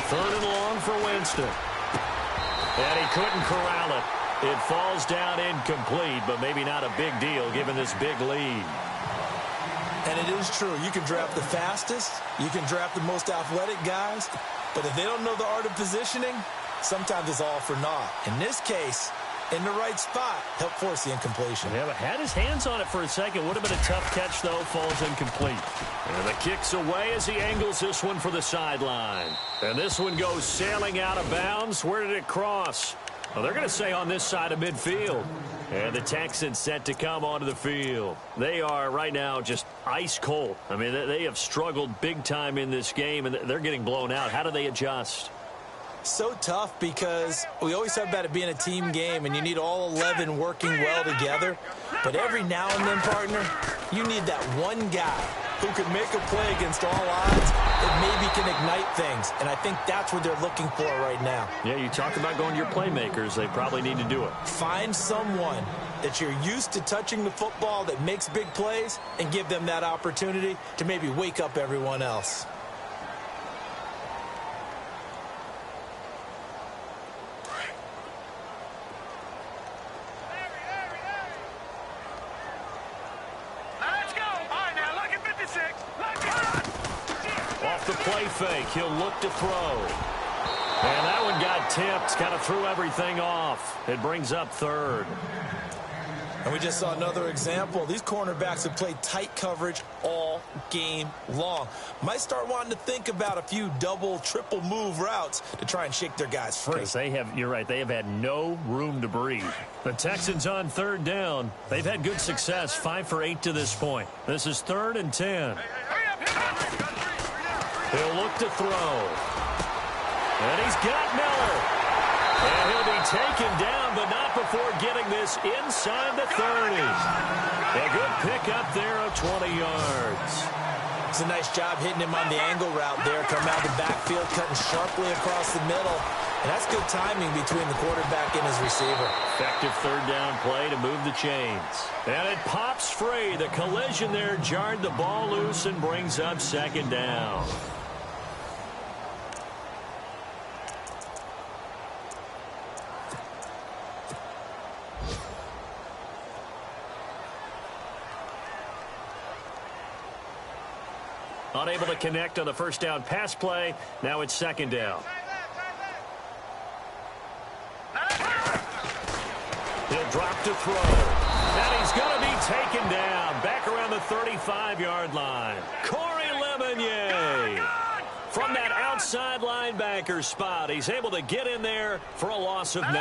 Third and long for Winston. And he couldn't corral it. It falls down incomplete, but maybe not a big deal given this big lead. And it is true. You can draft the fastest. You can draft the most athletic guys. But if they don't know the art of positioning, sometimes it's all for naught. In this case, in the right spot, help force the incompletion. Yeah, but had his hands on it for a second. Would have been a tough catch, though. Falls incomplete. And the kick's away as he angles this one for the sideline. And this one goes sailing out of bounds. Where did it cross? Well, they're going to say on this side of midfield. And the Texans set to come onto the field. They are right now just ice cold. I mean, they have struggled big time in this game, and they're getting blown out. How do they adjust? So tough because we always talk about it being a team game and you need all 11 working well together. But every now and then, partner, you need that one guy who can make a play against all odds that maybe can ignite things, and I think that's what they're looking for right now. Yeah, you talk about going to your playmakers. They probably need to do it. Find someone that you're used to touching the football that makes big plays and give them that opportunity to maybe wake up everyone else. Off the play fake, he'll look to throw. And that one got tipped, kind of threw everything off. It brings up third. And we just saw another example. These cornerbacks have played tight coverage all game long. Might start wanting to think about a few double, triple move routes to try and shake their guys free. You're right, they have had no room to breathe. The Texans on third down. They've had good success, 5 for 8 to this point. This is 3rd and 10. He'll look to throw. And he's got Miller. And he'll be taken down, but not before getting this inside the 30. A good pickup there of 20 yards. It's a nice job hitting him on the angle route there. Coming out the backfield, cutting sharply across the middle. And that's good timing between the quarterback and his receiver. Effective third down play to move the chains. And it pops free. The collision there jarred the ball loose and brings up 2nd down. Unable to connect on the first down pass play. Now it's 2nd down. He'll drop to throw. And he's going to be taken down. Back around the 35-yard line. Corey Lemonnier. From that outside linebacker spot, he's able to get in there for a loss of 9.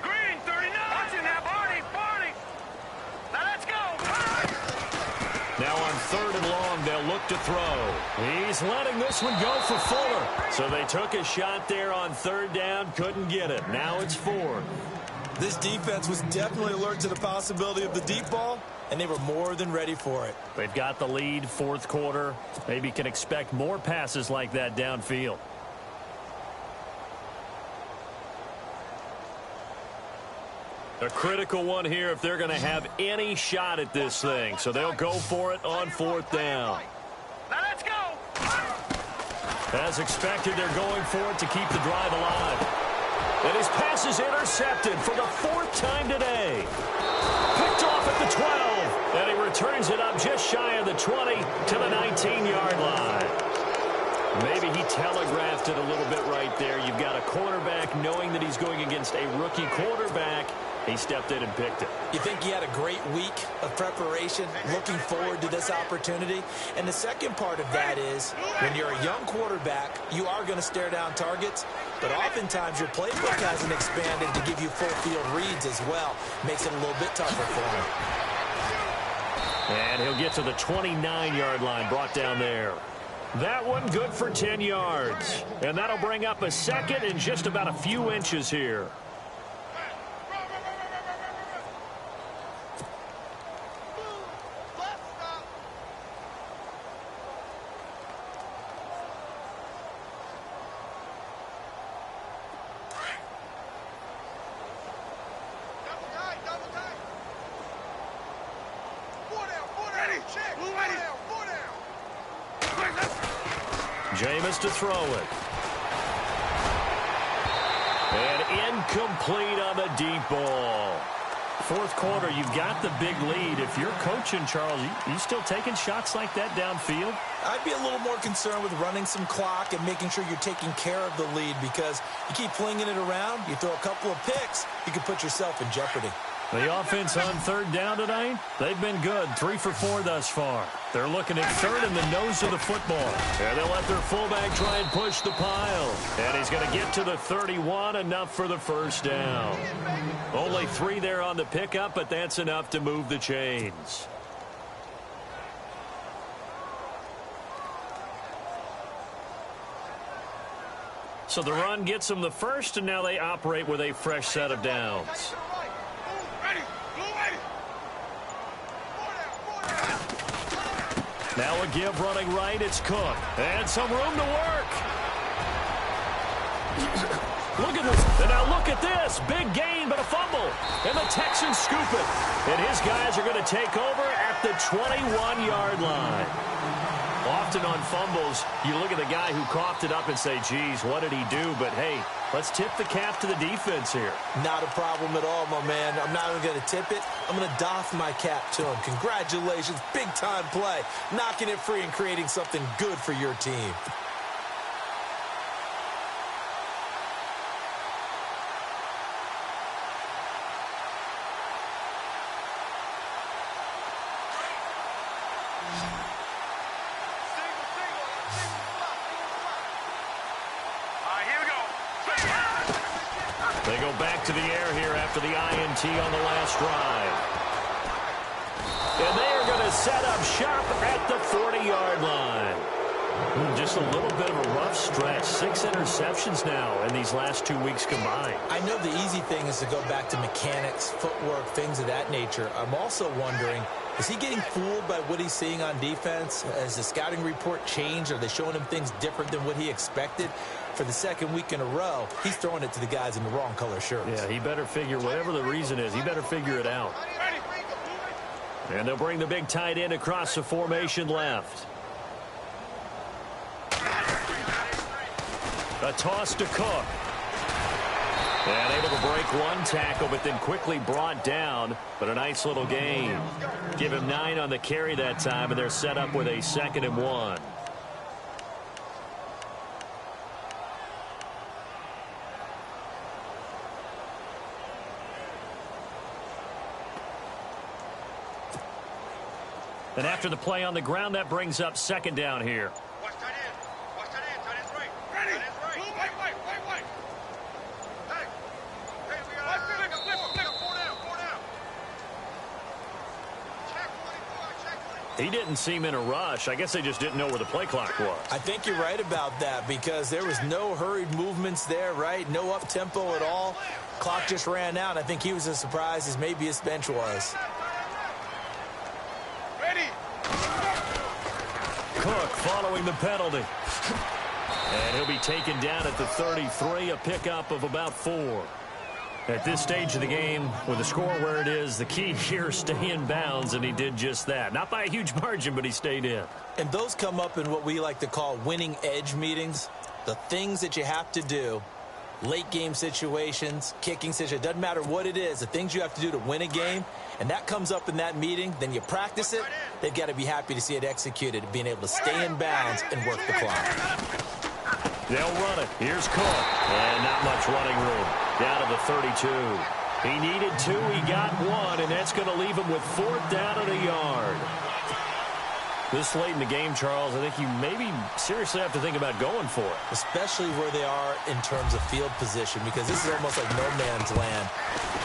Green, 39. Watching that, Barney. Let's go. Now on 3rd and long, they'll look to throw. He's letting this one go for Fuller. So they took a shot there on 3rd down, couldn't get it. Now it's 4th. This defense was definitely alert to the possibility of the deep ball, and they were more than ready for it. They've got the lead, 4th quarter. Maybe can expect more passes like that downfield. A critical one here if they're going to have any shot at this thing. So they'll go for it on 4th down. Let's go. As expected, they're going for it to keep the drive alive. And his pass is intercepted for the 4th time today. Picked off at the 12. And he returns it up just shy of the 20 to the 19-yard line. Maybe he telegraphed it a little bit right there. You've got a quarterback knowing that he's going against a rookie quarterback. He stepped in and picked it. You think he had a great week of preparation, looking forward to this opportunity? And the second part of that is, when you're a young quarterback, you are going to stare down targets, but oftentimes your playbook hasn't expanded to give you full field reads as well. Makes it a little bit tougher for him. And he'll get to the 29-yard line, brought down there. That one good for 10 yards. And that'll bring up a 2nd and just about a few inches here. Jameis to throw it. And incomplete on the deep ball. 4th quarter, you've got the big lead. If you're coaching, Charles, you still taking shots like that downfield? I'd be a little more concerned with running some clock and making sure you're taking care of the lead, because you keep flinging it around, you throw a couple of picks, you can put yourself in jeopardy. The offense on 3rd down tonight, they've been good. 3 for 4 thus far. They're looking at 3rd in the nose of the football. And they'll let their fullback try and push the pile. And he's going to get to the 31, enough for the 1st down. Only 3 there on the pickup, but that's enough to move the chains. So the run gets them the 1st, and now they operate with a fresh set of downs. Now a give running right. It's Cook. And some room to work. Look at this. And now look at this. Big gain, but a fumble. And the Texans scoop it. And his guys are going to take over at the 21-yard line. Often on fumbles, you look at the guy who coughed it up and say, geez, what did he do? But, hey, let's tip the cap to the defense here. Not a problem at all, my man. I'm not even going to tip it. I'm going to doff my cap to him. Congratulations. Big-time play. Knocking it free and creating something good for your team. They go back to the air here after the INT on the last drive. And they are going to set up shop at the 40-yard line. Just a little bit of a rough stretch. 6 interceptions now in these last 2 weeks combined. I know the easy thing is to go back to mechanics, footwork, things of that nature. I'm also wondering, is he getting fooled by what he's seeing on defense? Has the scouting report changed? Are they showing him things different than what he expected? For the second week in a row, he's throwing it to the guys in the wrong color shirts. Yeah, he better figure, whatever the reason is, he better figure it out. And they'll bring the big tight end across the formation left. A toss to Cook. And able to break one tackle, but then quickly brought down. But a nice little gain. Give him 9 on the carry that time, and they're set up with a 2nd and 1. And after the play on the ground, that brings up 2nd down here. Watch tight end. Watch tight end. Tight end's right. Ready. Tight end's right. Wait. Hey, we got flip. 4 down. Check 24. He didn't seem in a rush. I guess they just didn't know where the play clock was. I think you're right about that because there was no hurried movements there, right? No up-tempo at all. Clock just ran out. I think he was as surprised as maybe his bench was. Cook following the penalty. And he'll be taken down at the 33, a pickup of about 4. At this stage of the game, with the score where it is, the key here is stay in bounds, and he did just that. Not by a huge margin, but he stayed in. And those come up in what we like to call winning edge meetings. The things that you have to do, late game situations, kicking situations, doesn't matter what it is, the things you have to do to win a game, and that comes up in that meeting, then you practice it, they've got to be happy to see it executed, being able to stay in bounds and work the clock. They'll run it. Here's Cook. And not much running room. Down to the 32. He needed 2. He got 1. And that's going to leave him with 4th down and a yard. This late in the game, Charles, I think you maybe seriously have to think about going for it. Especially where they are in terms of field position, because this is almost like no man's land.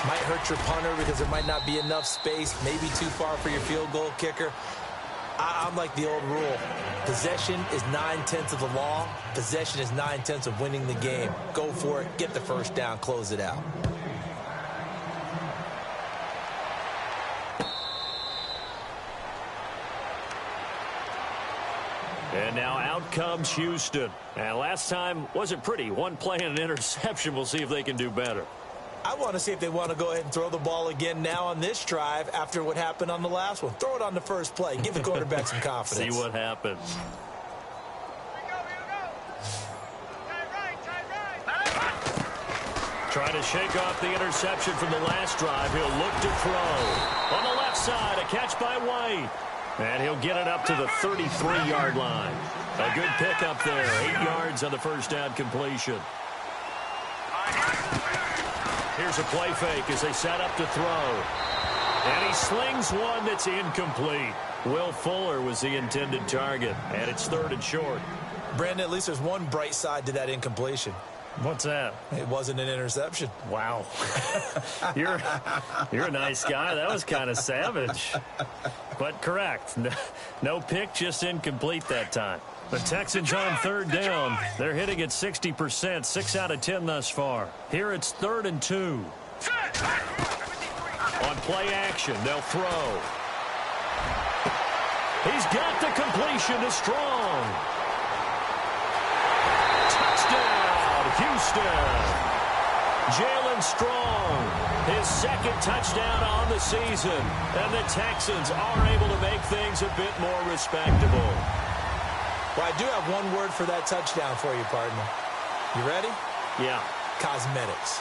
Might hurt your punter because there might not be enough space, maybe too far for your field goal kicker. I'm like the old rule. Possession is 9/10 of the law. Possession is 9/10 of winning the game. Go for it. Get the first down. Close it out. And now out comes Houston. And last time wasn't pretty. One play and an interception. We'll see if they can do better. I want to see if they want to go ahead and throw the ball again now on this drive after what happened on the last one. Throw it on the first play. Give the quarterback some confidence. See what happens. Trying to shake off the interception from the last drive. He'll look to throw. On the left side, a catch by White. And he'll get it up to the 33-yard line. A good pickup there. 8 yards on the first down completion. Here's a play fake as they set up to throw. And he slings one that's incomplete. Will Fuller was the intended target. And it's 3rd and short. Brandon, at least there's one bright side to that incompletion. What's that? It wasn't an interception. Wow. You're a nice guy. That was kind of savage. But correct. No pick, just incomplete that time. The Texans on 3rd down. They're hitting at 60%, 6 out of 10 thus far. Here it's 3rd and 2. On play action, they'll throw. He's got the completion to Strong. Touchdown, Houston. Jalen Strong, his second touchdown on the season. And the Texans are able to make things a bit more respectable. Well, I do have one word for that touchdown for you, partner. You ready? Yeah. Cosmetics.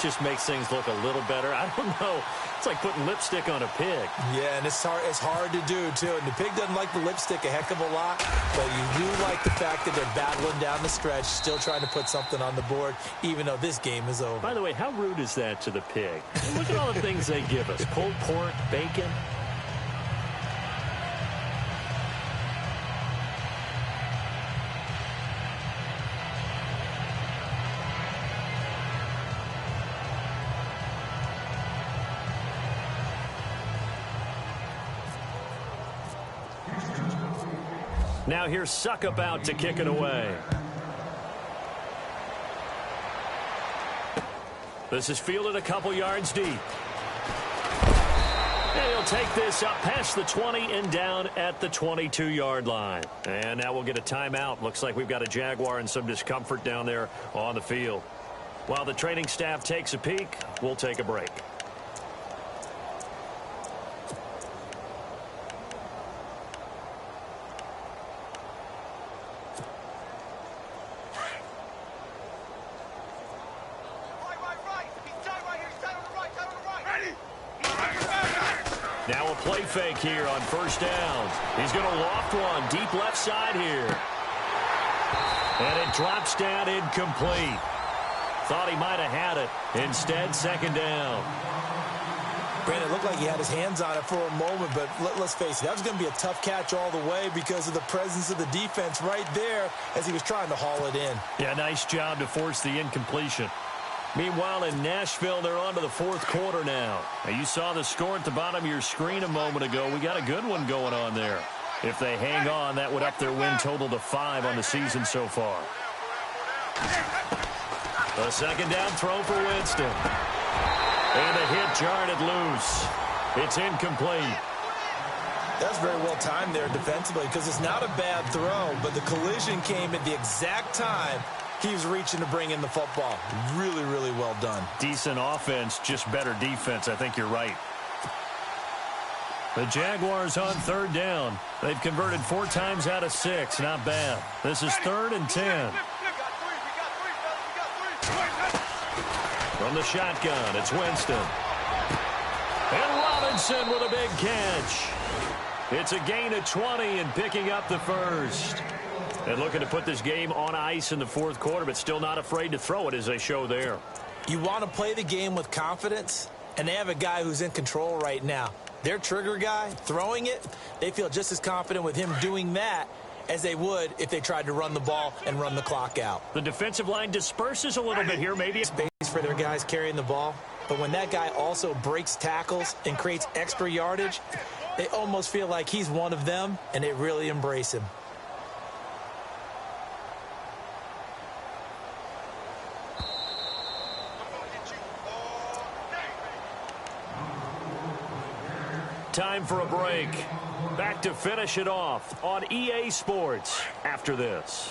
Just makes things look a little better. I don't know. It's like putting lipstick on a pig. Yeah, and it's hard to do, too. And the pig doesn't like the lipstick a heck of a lot, but you do like the fact that they're battling down the stretch, still trying to put something on the board, even though this game is over. By the way, how rude is that to the pig? Look at all the things they give us. Pulled pork, bacon. Now here's Suckup out to kick it away. This is fielded a couple yards deep. And he'll take this up past the 20 and down at the 22-yard line. And now we'll get a timeout. Looks like we've got a Jaguar and some discomfort down there on the field. While the training staff takes a peek, we'll take a break. Now a play fake here on first down. He's going to loft one deep left side here. And it drops down incomplete. Thought he might have had it. Instead, second down. Brandon, it looked like he had his hands on it for a moment, but let's face it, that was going to be a tough catch all the way because of the presence of the defense right there as he was trying to haul it in. Yeah, nice job to force the incompletion. Meanwhile, in Nashville, they're on to the fourth quarter now. You saw the score at the bottom of your screen a moment ago. We got a good one going on there. If they hang on, that would up their win total to 5 on the season so far. A second down throw for Winston. And the hit jarred it loose. It's incomplete. That's very well timed there defensively because it's not a bad throw, but the collision came at the exact time he was reaching to bring in the football. Really, really well done. Decent offense, just better defense. I think you're right. The Jaguars on third down. They've converted 4 times out of 6. Not bad. This is 3rd and 10. From the shotgun, it's Winston. And Robinson with a big catch. It's a gain of 20 and picking up the first. And looking to put this game on ice in the fourth quarter, but still not afraid to throw it as they show there. You want to play the game with confidence, and they have a guy who's in control right now. Their trigger guy, throwing it, they feel just as confident with him doing that as they would if they tried to run the ball and run the clock out. The defensive line disperses a little bit here, maybe. Space for their guys carrying the ball, but when that guy also breaks tackles and creates extra yardage, they almost feel like he's one of them, and they really embrace him. Time for a break. Back to finish it off on EA Sports after this.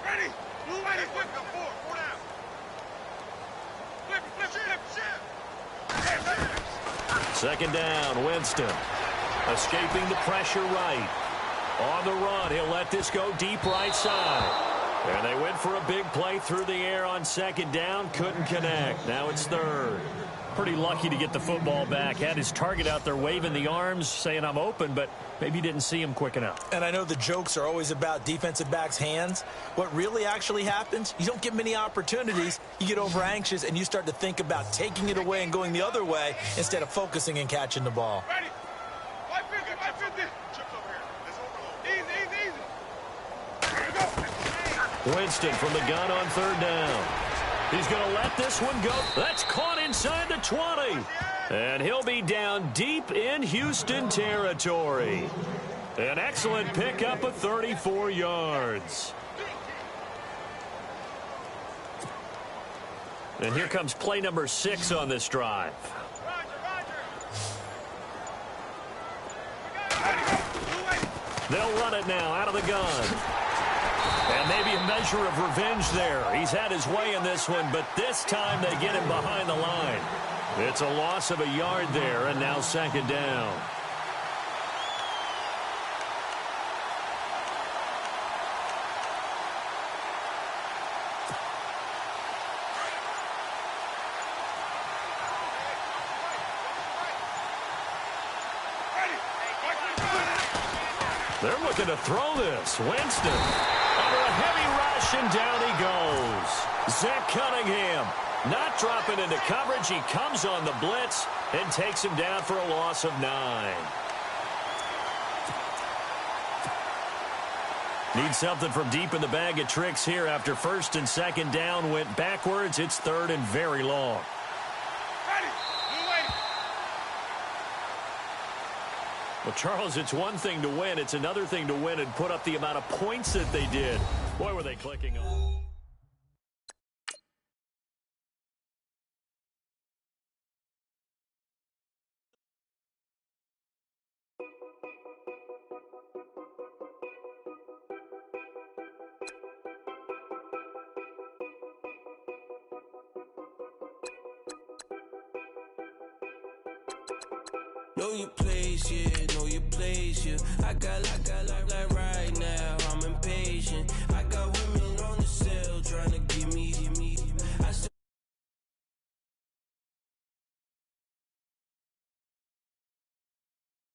Ready? Move ready. Flip, go forward. 4 down. Flip. Second down, Winston. Escaping the pressure right. On the run, he'll let this go deep right side. And they went for a big play through the air on second down. Couldn't connect. Now it's 3rd. Pretty lucky to get the football back. Had his target out there waving the arms, saying I'm open, but maybe didn't see him quick enough. And I know the jokes are always about defensive backs' hands. What really actually happens, you don't get many opportunities. You get over anxious, and you start to think about taking it away and going the other way instead of focusing and catching the ball. Ready? 550. Chips over here. Let's overload. Easy. Here we go. Winston from the gun on 3rd down. He's going to let this one go. That's caught inside the 20. And he'll be down deep in Houston territory. An excellent pickup of 34 yards. And here comes play number 6 on this drive. They'll run it now out of the gun. And maybe a measure of revenge there. He's had his way in this one, but this time they get him behind the line. It's a loss of a yard there, and now 2nd down. They're looking to throw this. Winston under a heavy rush, and down he goes. Zach Cunningham not dropping into coverage. He comes on the blitz and takes him down for a loss of 9. Need something from deep in the bag of tricks here after 1st and 2nd down went backwards. It's 3rd and very long. Well, Charles, it's one thing to win. It's another thing to win and put up the amount of points that they did. Boy, were they clicking on. Know your place, yeah, know your place, yeah. I got like right now, I'm impatient.